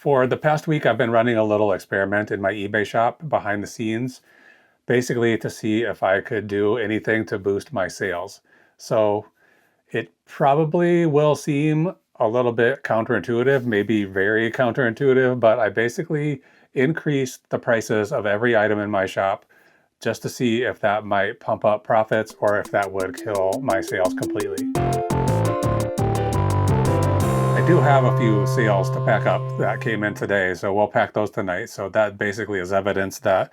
For the past week, I've been running a little experiment in my eBay shop behind the scenes, basically to see if I could do anything to boost my sales. So it probably will seem a little bit counterintuitive, maybe very counterintuitive, but I basically increased the prices of every item in my shop just to see if that might pump up profits or if that would kill my sales completely. I do have a few sales to pack up that came in today, so we'll pack those tonight. So that basically is evidence that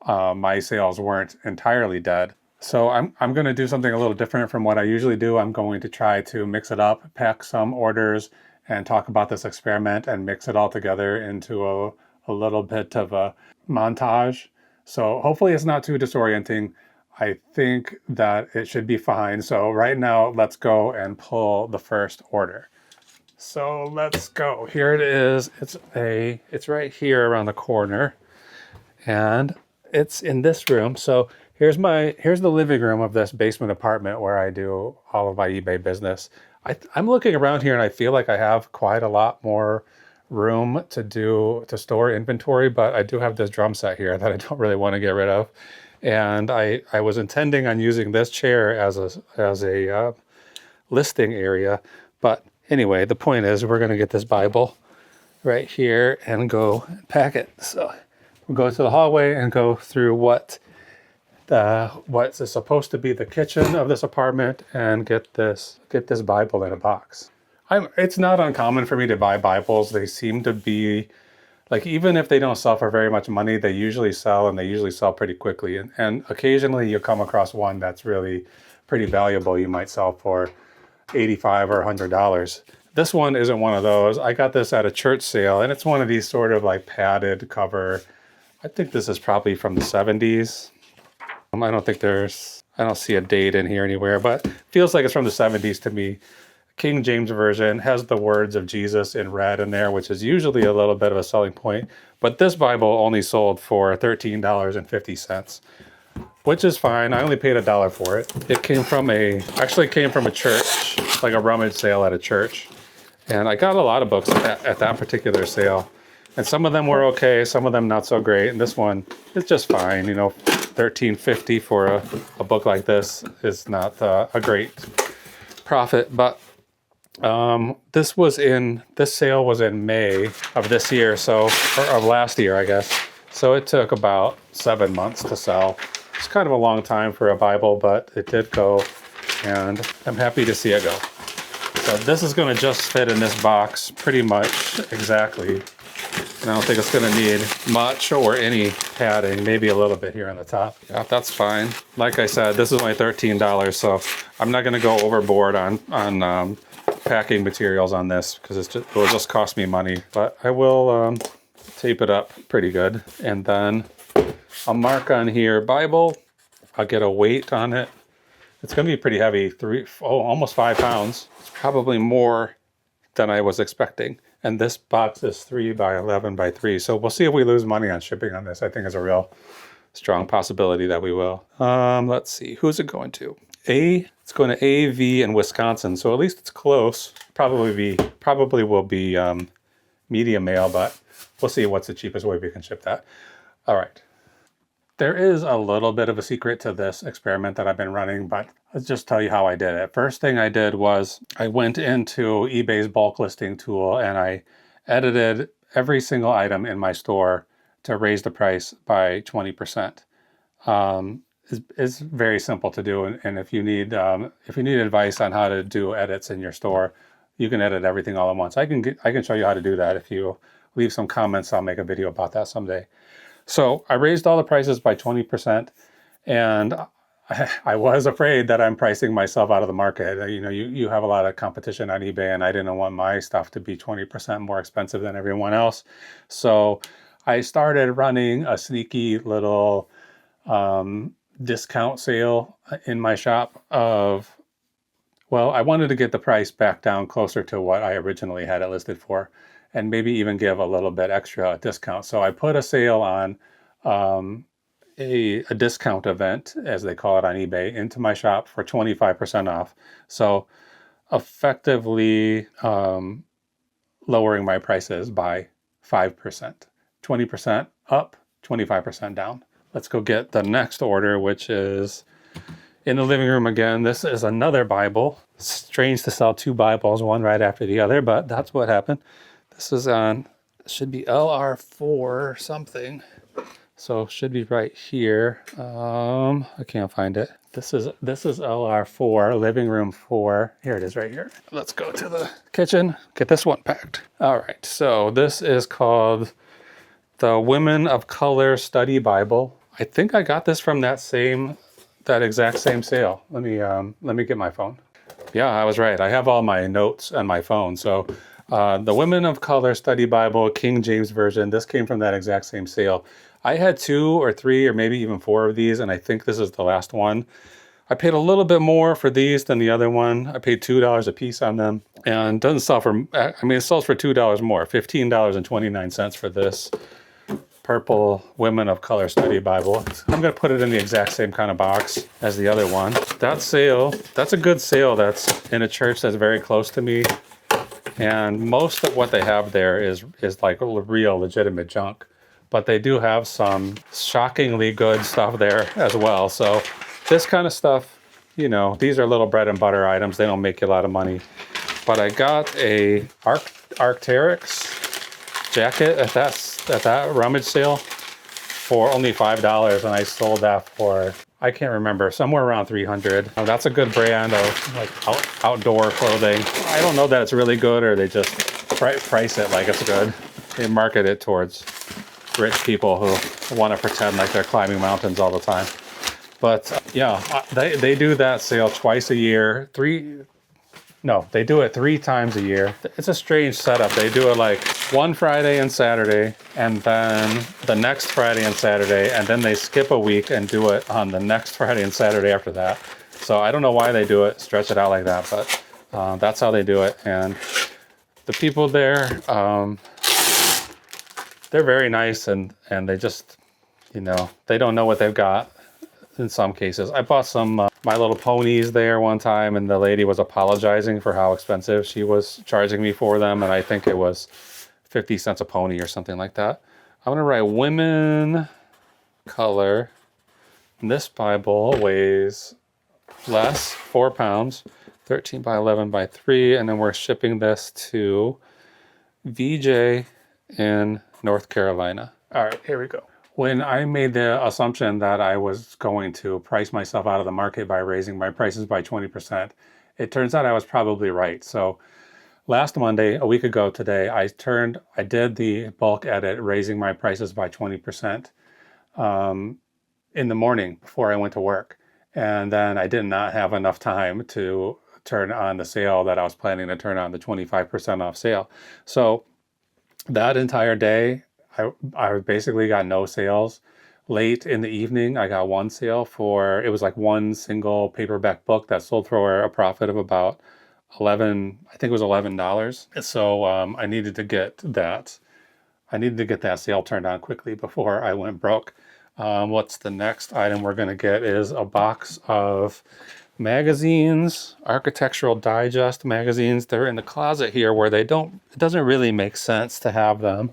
my sales weren't entirely dead. So I'm going to do something a little different from what I usually do. I'm going to try to mix it up, pack some orders, and talk about this experiment and mix it all together into a little bit of a montage. So hopefully it's not too disorienting. I think that it should be fine. So right now, let's go and pull the first order. So let's go. Here it is. It's right here around the corner, and it's in this room. So here's the living room of this basement apartment where I do all of my eBay business. I'm looking around here and I feel like I have quite a lot more room to store inventory, but I do have this drum set here that I don't really want to get rid of. And I was intending on using this chair as a listing area, but anyway, the point is we're going to get this Bible right here and go pack it. So we'll go to the hallway and go through what's supposed to be the kitchen of this apartment and get this Bible in a box. It's not uncommon for me to buy Bibles. They seem to be, like, even if they don't sell for very much money, they usually sell, and they usually sell pretty quickly. And occasionally you come across one that's really pretty valuable. You might sell for $85 or $100. This one isn't one of those. I got this at a church sale, and it's one of these sort of like padded cover. I think this is probably from the 70s. I don't see a date in here anywhere, but feels like it's from the 70s to me. King James Version has the words of Jesus in red in there, which is usually a little bit of a selling point. But this Bible only sold for $13.50. Which is fine. I only paid $1 for it. It actually came from a church, like a rummage sale at a church. And I got a lot of books at that particular sale. And some of them were okay, some of them not so great. And this one is just fine. You know, $13.50 for a book like this is not a great profit. But this sale was in May of this year, or of last year, I guess. So it took about 7 months to sell. It's kind of a long time for a Bible, but it did go, and I'm happy to see it go. So this is going to just fit in this box pretty much exactly. And I don't think it's going to need much or any padding, maybe a little bit here on the top. Yeah, that's fine. Like I said, this is only $13, so I'm not going to go overboard on packing materials on this because it will just cost me money. But I will tape it up pretty good, and then I'll mark on here Bible. I'll get a weight on it. It's going to be pretty heavy, almost 5 pounds. It's probably more than I was expecting. And this box is 3 by 11 by 3. So we'll see if we lose money on shipping on this. I think it's a real strong possibility that we will. Let's see, who's it going to? It's going to AV in Wisconsin. So at least it's close. Probably will be medium mail, but we'll see what's the cheapest way we can ship that. All right. There is a little bit of a secret to this experiment that I've been running, but let's just tell you how I did it. First thing I did was I went into eBay's bulk listing tool and I edited every single item in my store to raise the price by 20%. It's very simple to do, and if you need advice on how to do edits in your store, you can edit everything all at once. I can show you how to do that. If you leave some comments, I'll make a video about that someday. So I raised all the prices by 20%, and I was afraid that I'm pricing myself out of the market. You know, you have a lot of competition on eBay, and I didn't want my stuff to be 20% more expensive than everyone else. So I started running a sneaky little discount sale in my shop I wanted to get the price back down closer to what I originally had it listed for, and maybe even give a little bit extra discount. So I put a sale on a discount event, as they call it on eBay, into my shop for 25% off. So effectively lowering my prices by 5%. 20% up, 25% down. Let's go get the next order, which is in the living room again. This is another Bible. Strange to sell 2 Bibles, one right after the other, but that's what happened. This is on, should be LR4 or something. So should be right here. I can't find it. This is LR4, living room 4. Here it is right here. Let's go to the kitchen, get this one packed. All right, so this is called the Women of Color Study Bible. I think I got this from that exact same sale. Let me get my phone. Yeah, I was right. I have all my notes on my phone. So the Women of Color Study Bible, King James Version, this came from that exact same sale. I had 2 or 3 or maybe even 4 of these, and I think this is the last one. I paid a little bit more for these than the other one. I paid $2 a piece on them, and it doesn't sell for, I mean, it sells for $2 more, $15.29 for this purple Women of Color Study Bible. I'm going to put it in the exact same kind of box as the other one. That sale, that's a good sale. That's in a church that's very close to me. And most of what they have there is like real legitimate junk. But they do have some shockingly good stuff there as well. So this kind of stuff, you know, these are little bread and butter items. They don't make you a lot of money. But I got a Arc'teryx jacket at that rummage sale for only $5, and I sold that for, I can't remember, somewhere around $300. That's a good brand of like outdoor clothing. I don't know that it's really good, or they just price it like it's good. They market it towards rich people who want to pretend like they're climbing mountains all the time. But yeah, they do that sale twice a year. They do it 3 times a year. It's a strange setup. They do it like one Friday and Saturday, and then the next Friday and Saturday, and then they skip a week and do it on the next Friday and Saturday after that. So I don't know why they do it, stretch it out like that, but that's how they do it. And the people there, they're very nice, and they just, you know, they don't know what they've got in some cases. I bought some My Little Ponies there one time, and the lady was apologizing for how expensive she was charging me for them, and I think it was 50 cents a pony or something like that. I'm going to write Women Color. And this Bible weighs less, 4 pounds, 13 by 11 by 3, and then we're shipping this to VJ in North Carolina. All right, here we go. When I made the assumption that I was going to price myself out of the market by raising my prices by 20%, it turns out I was probably right. So last Monday, a week ago today, I did the bulk edit, raising my prices by 20% in the morning before I went to work. And then I did not have enough time to turn on the sale that I was planning to turn on, the 25% off sale. So that entire day, I basically got no sales. Late in the evening, I got one sale it was like one single paperback book that sold for a profit of about $11. So I needed to get that sale turned on quickly before I went broke. What's the next item we're going to get is a box of magazines, Architectural Digest magazines. They're in the closet here where it doesn't really make sense to have them.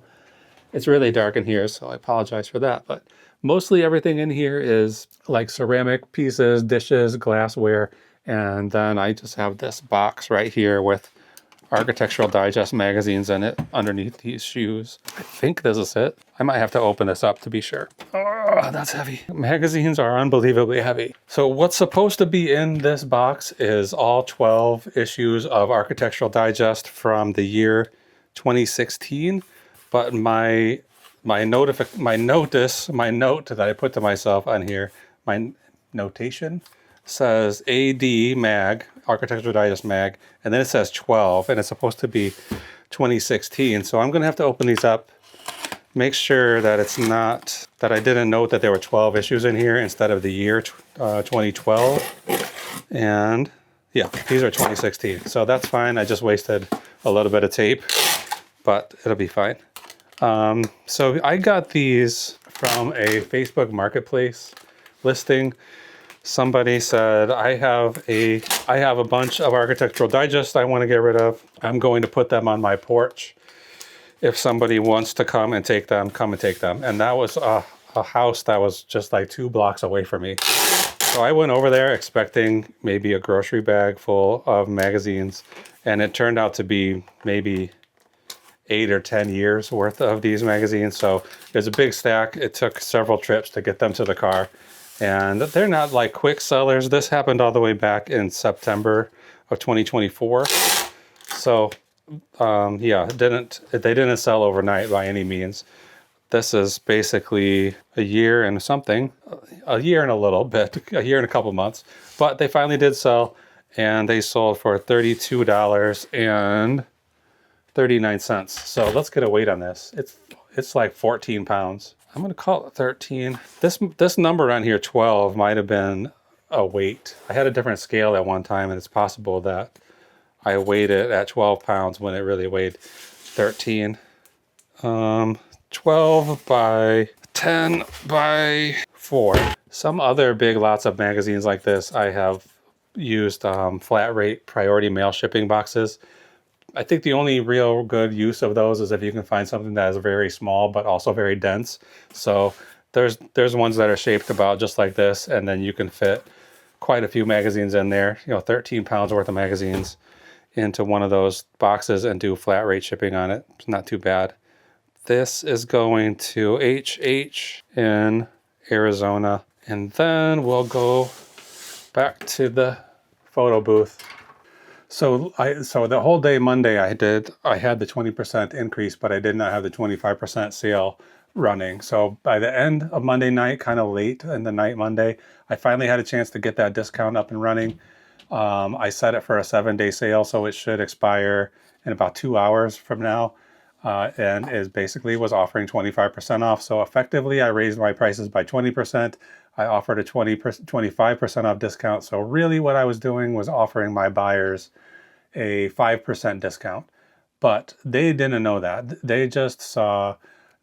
It's really dark in here, so I apologize for that. But mostly everything in here is like ceramic pieces, dishes, glassware. And then I just have this box right here with Architectural Digest magazines in it underneath these shoes. I think this is it. I might have to open this up to be sure. Oh, that's heavy. Magazines are unbelievably heavy. So what's supposed to be in this box is all 12 issues of Architectural Digest from the year 2016. But my note that I put to myself on here, my notation says AD mag, Architectural Digest mag, and then it says 12, and it's supposed to be 2016. So I'm going to have to open these up, make sure that that I didn't note that there were 12 issues in here instead of the year 2012. And yeah, these are 2016. So that's fine. I just wasted a little bit of tape, but it'll be fine. So I got these from a Facebook Marketplace listing. Somebody said, I have a bunch of Architectural Digest I want to get rid of. I'm going to put them on my porch if somebody wants to come and take them, come and take them. And that was a house that was just like 2 blocks away from me. So I went over there expecting maybe a grocery bag full of magazines, and it turned out to be maybe 8 or 10 years worth of these magazines. So it was a big stack. It took several trips to get them to the car, and they're not like quick sellers. This happened all the way back in September of 2024. So yeah, they didn't sell overnight by any means. This is basically a year and something, a year and a little bit, a year and a couple months. But they finally did sell, and they sold for $32.39. So let's get a weight on this. It's like 14 pounds. I'm gonna call it 13. This number on here, 12, might have been a weight. I had a different scale at one time, and it's possible that I weighed it at 12 pounds when it really weighed 13. 12 by 10 by 4. Some other big lots of magazines like this, I have used flat rate priority mail shipping boxes. I think the only real good use of those is if you can find something that is very small but also very dense. So there's ones that are shaped about just like this, and then you can fit quite a few magazines in there, 13 pounds worth of magazines into one of those boxes and do flat rate shipping on it. It's not too bad. This is going to HH in Arizona, and then we'll go back to the photo booth. So the whole day Monday I had the 20% increase, but I did not have the 25% sale running. So by the end of Monday night, kind of late in the night Monday, I finally had a chance to get that discount up and running. I set it for a 7-day sale, so it should expire in about 2 hours from now. And was offering 25% off. So effectively, I raised my prices by 20%. I offered a 25% off discount. So really what I was doing was offering my buyers a 5% discount. But they didn't know that. They just saw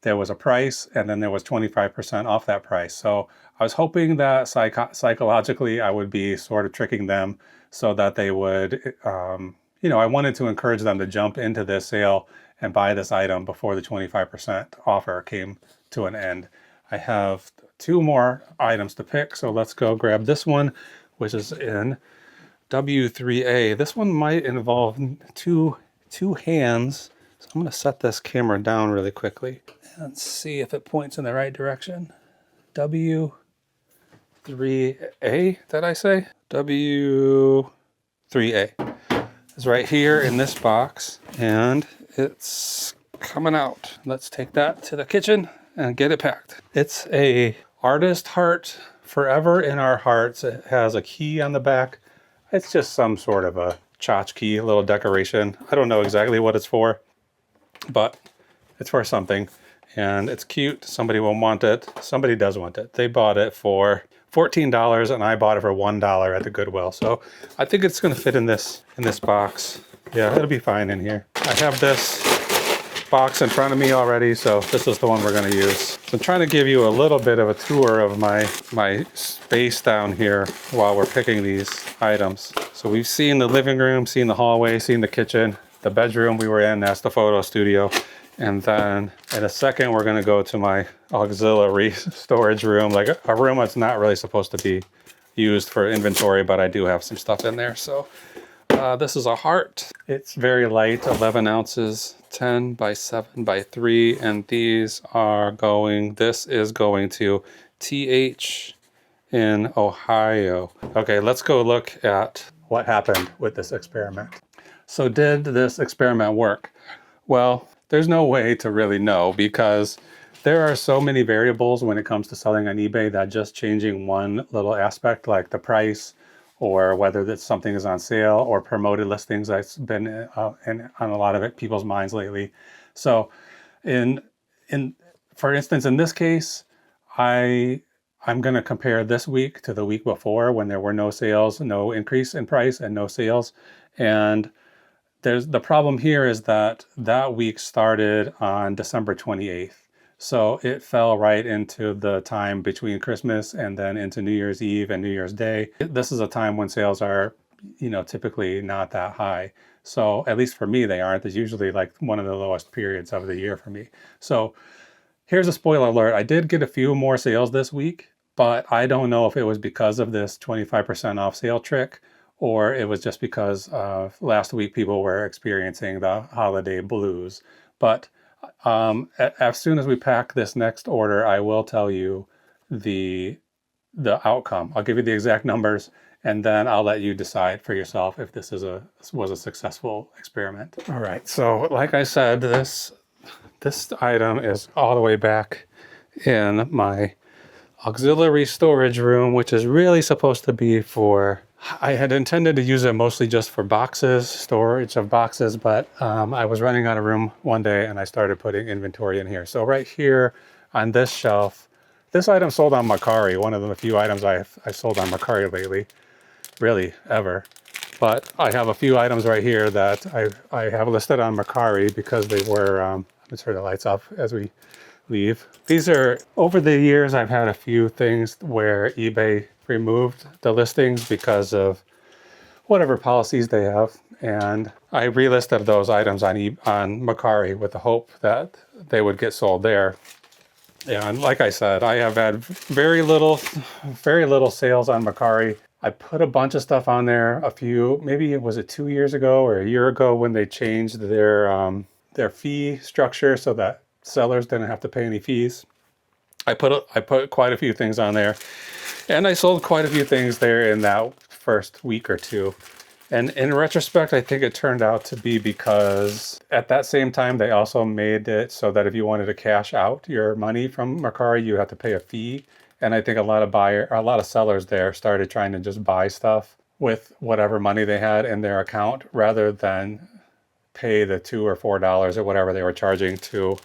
there was a price, and then there was 25% off that price. So I was hoping that psychologically I would be sort of tricking them so that they would, I wanted to encourage them to jump into this sale and buy this item before the 25% offer came to an end. I have 2 more items to pick, so let's go grab this one, which is in W3A. This one might involve two hands, so I'm going to set this camera down really quickly and see if it points in the right direction. W3A, did I say? W3A is right here in this box, and it's coming out. Let's take that to the kitchen and get it packed. It's a artist heart, forever in our hearts. It has a key on the back. It's just some sort of a tchotchke, a little decoration. I don't know exactly what it's for, but it's for something, and it's cute. Somebody will want it. Somebody does want it. They bought it for $14, and I bought it for $1 at the Goodwill. So I think it's going to fit in this box. Yeah, it'll be fine in here. I have this box in front of me already, so this is the one we're going to use. So I'm trying to give you a little bit of a tour of my space down here while we're picking these items. So we've seen the living room, seen the hallway, seen the kitchen, the bedroom we were in, that's the photo studio. And then in a second, we're going to go to my auxiliary storage room, like a room that's not really supposed to be used for inventory, but I do have some stuff in there. So this is a heart. It's very light, 11 ounces, 10 by 7 by 3. And this is going to TH in Ohio. Okay, let's go look at what happened with this experiment. So did this experiment work? Well, there's no way to really know, because there are so many variables when it comes to selling on eBay that just changing one little aspect, like the price, or whether something is on sale, or promoted listings, that's been on a lot of people's minds lately. So for instance, in this case, I'm going to compare this week to the week before, when there were no sales, no increase in price, and no sales. And the problem here is that week started on December 28th. So it fell right into the time between Christmas and then into New Year's Eve and New Year's Day. This is a time when sales are, typically not that high. So at least for me, they aren't. It's usually like one of the lowest periods of the year for me. So here's a spoiler alert. I did get a few more sales this week, but I don't know if it was because of this 25% off sale trick, or it was just because last week people were experiencing the holiday blues. But as soon as we pack this next order, I will tell you the outcome. I'll give you the exact numbers, and then I'll let you decide for yourself if this was a successful experiment. All right. So, like I said, this item is all the way back in my auxiliary storage room, which is really supposed to be for, I had intended to use it mostly just for boxes, storage of boxes, but I was running out of room one day and I started putting inventory in here. So right here on this shelf, this item sold on Mercari, one of the few items I sold on Mercari lately, really ever. But I have a few items right here that I have listed on Mercari because they were, let's turn the lights off as we leave. These are, over the years, I've had a few things where eBay removed the listings because of whatever policies they have. And I relisted those items on Mercari with the hope that they would get sold there. And like I said, I have had very little sales on Mercari. I put a bunch of stuff on there maybe was it 2 years ago or a year ago when they changed their fee structure so that sellers didn't have to pay any fees. I put quite a few things on there, and I sold quite a few things there in that first week or two. And in retrospect, I think it turned out to be because at that same time, they also made it so that if you wanted to cash out your money from Mercari, you had to pay a fee. And I think a lot of sellers there started trying to just buy stuff with whatever money they had in their account rather than pay the $2 or $4 or whatever they were charging to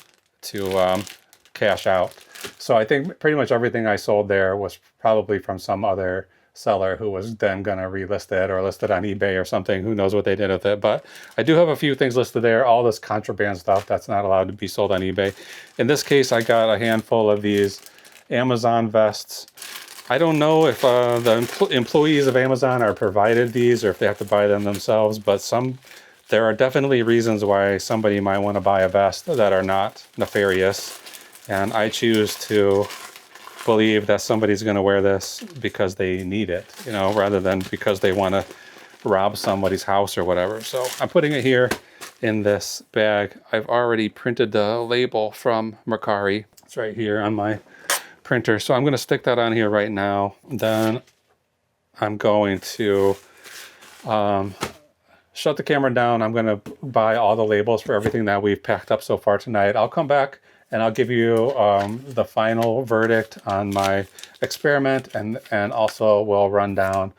cash out. So I think pretty much everything I sold there was probably from some other seller who was then going to relist it or list it on eBay or something. Who knows what they did with it. But I do have a few things listed there. All this contraband stuff that's not allowed to be sold on eBay. In this case, I got a handful of these Amazon vests. I don't know if the employees of Amazon are provided these or if they have to buy them themselves, but there are definitely reasons why somebody might want to buy a vest that are not nefarious. And I choose to believe that somebody's going to wear this because they need it, rather than because they want to rob somebody's house or whatever. So I'm putting it here in this bag. I've already printed the label from Mercari. It's right here on my printer. So I'm going to stick that on here right now. Then I'm going to shut the camera down. I'm going to buy all the labels for everything that we've packed up so far tonight. I'll come back and I'll give you the final verdict on my experiment, and also we'll run down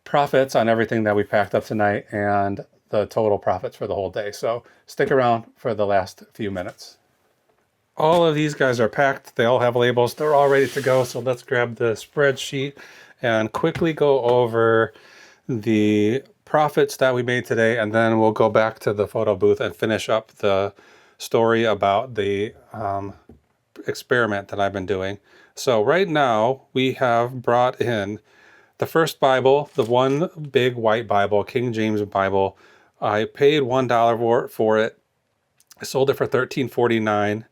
profits on everything that we packed up tonight and the total profits for the whole day. So stick around for the last few minutes. All of these guys are packed. They all have labels. They're all ready to go. So let's grab the spreadsheet and quickly go over the profits that we made today, and then we'll go back to the photo booth and finish up the story about the experiment that I've been doing. So right now we have brought in the first Bible, the one big white Bible, King James Bible. I paid $1 for it. I sold it for $13.49.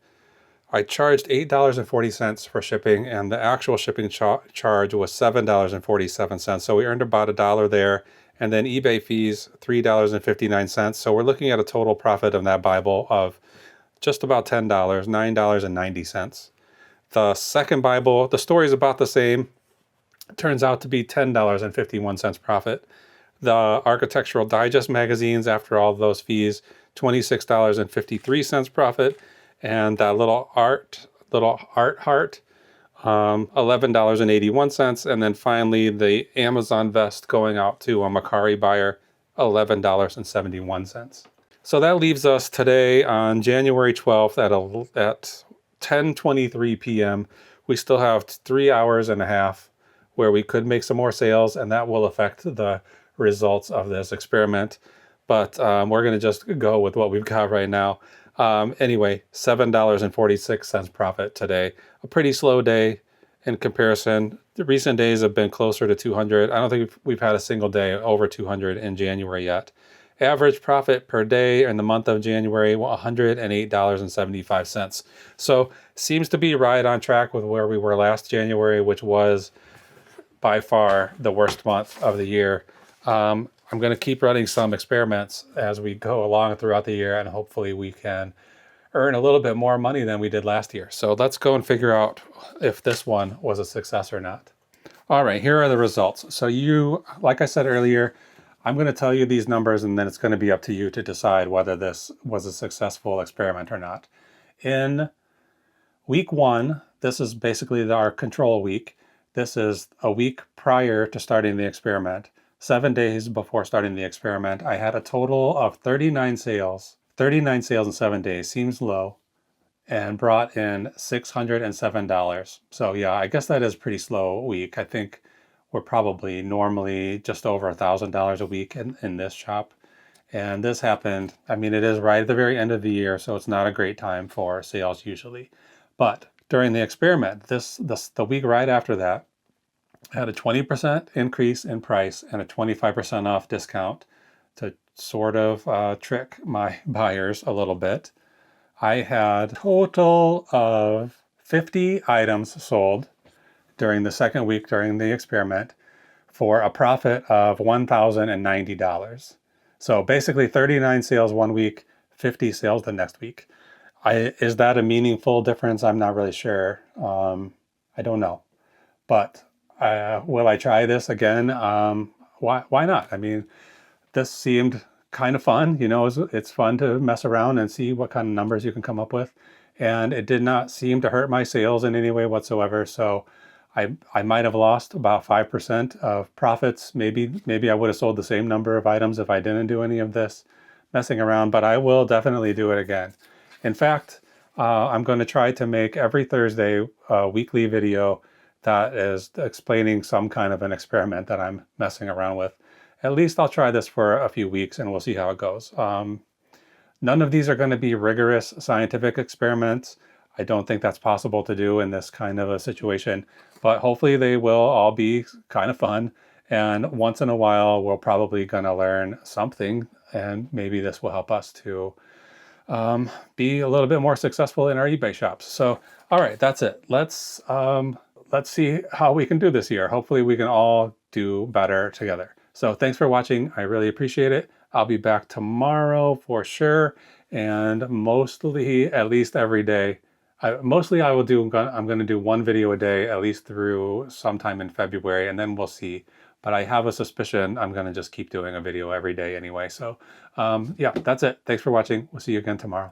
I charged $8.40 for shipping, and the actual shipping charge was $7.47. So we earned about $1 there. And then eBay fees, $3.59. So we're looking at a total profit of that Bible of just about $10, $9.90. The second Bible, the story is about the same. It turns out to be $10.51 profit. The Architectural Digest magazines, after all those fees, $26.53 profit. And that little art heart, $11.81. And then finally, the Amazon vest going out to a Mercari buyer, $11.71. So that leaves us today on January 12th at 10:23 p.m. We still have 3 hours and a half where we could make some more sales, and that will affect the results of this experiment. But we're going to just go with what we've got right now. Anyway, $7.46 profit today. A pretty slow day in comparison. The recent days have been closer to 200. I don't think we've had a single day over 200 in January yet. Average profit per day in the month of January, $108.75. So seems to be right on track with where we were last January, which was by far the worst month of the year. I'm going to keep running some experiments as we go along throughout the year, and hopefully we can earn a little bit more money than we did last year. So let's go and figure out if this one was a success or not. All right, here are the results. So like I said earlier, I'm going to tell you these numbers, and then it's going to be up to you to decide whether this was a successful experiment or not. In week 1, this is basically our control week. This is a week prior to starting the experiment. 7 days before starting the experiment, I had a total of 39 sales. 39 sales in 7 days seems low, and brought in $607. So yeah, I guess that is pretty slow week. I think we're probably normally just over $1,000 a week in this shop. And this happened, I mean, it is right at the very end of the year, so it's not a great time for sales usually. But during the experiment, the week right after that, I had a 20% increase in price and a 25% off discount to sort of trick my buyers a little bit. I had a total of 50 items sold during the second week during the experiment for a profit of $1,090. So basically 39 sales one week, 50 sales the next week. Is that a meaningful difference? I'm not really sure. I don't know. But will I try this again? Why not? I mean, this seemed kind of fun. You know, it's fun to mess around and see what kind of numbers you can come up with. And it did not seem to hurt my sales in any way whatsoever. So I might have lost about 5% of profits. Maybe I would have sold the same number of items if I didn't do any of this messing around, but I will definitely do it again. In fact, I'm going to try to make every Thursday a weekly video that is explaining some kind of an experiment that I'm messing around with. At least I'll try this for a few weeks and we'll see how it goes. None of these are going to be rigorous scientific experiments. I don't think that's possible to do in this kind of a situation, but hopefully they will all be kind of fun. And once in a while, we're probably going to learn something, and maybe this will help us to be a little bit more successful in our eBay shops. So, all right, that's it. Let's see how we can do this year. Hopefully we can all do better together. So thanks for watching. I really appreciate it. I'll be back tomorrow for sure. And mostly, at least every day, I'm going to do one video a day, at least through sometime in February, and then we'll see. But I have a suspicion I'm going to just keep doing a video every day anyway. So yeah, that's it. Thanks for watching. We'll see you again tomorrow.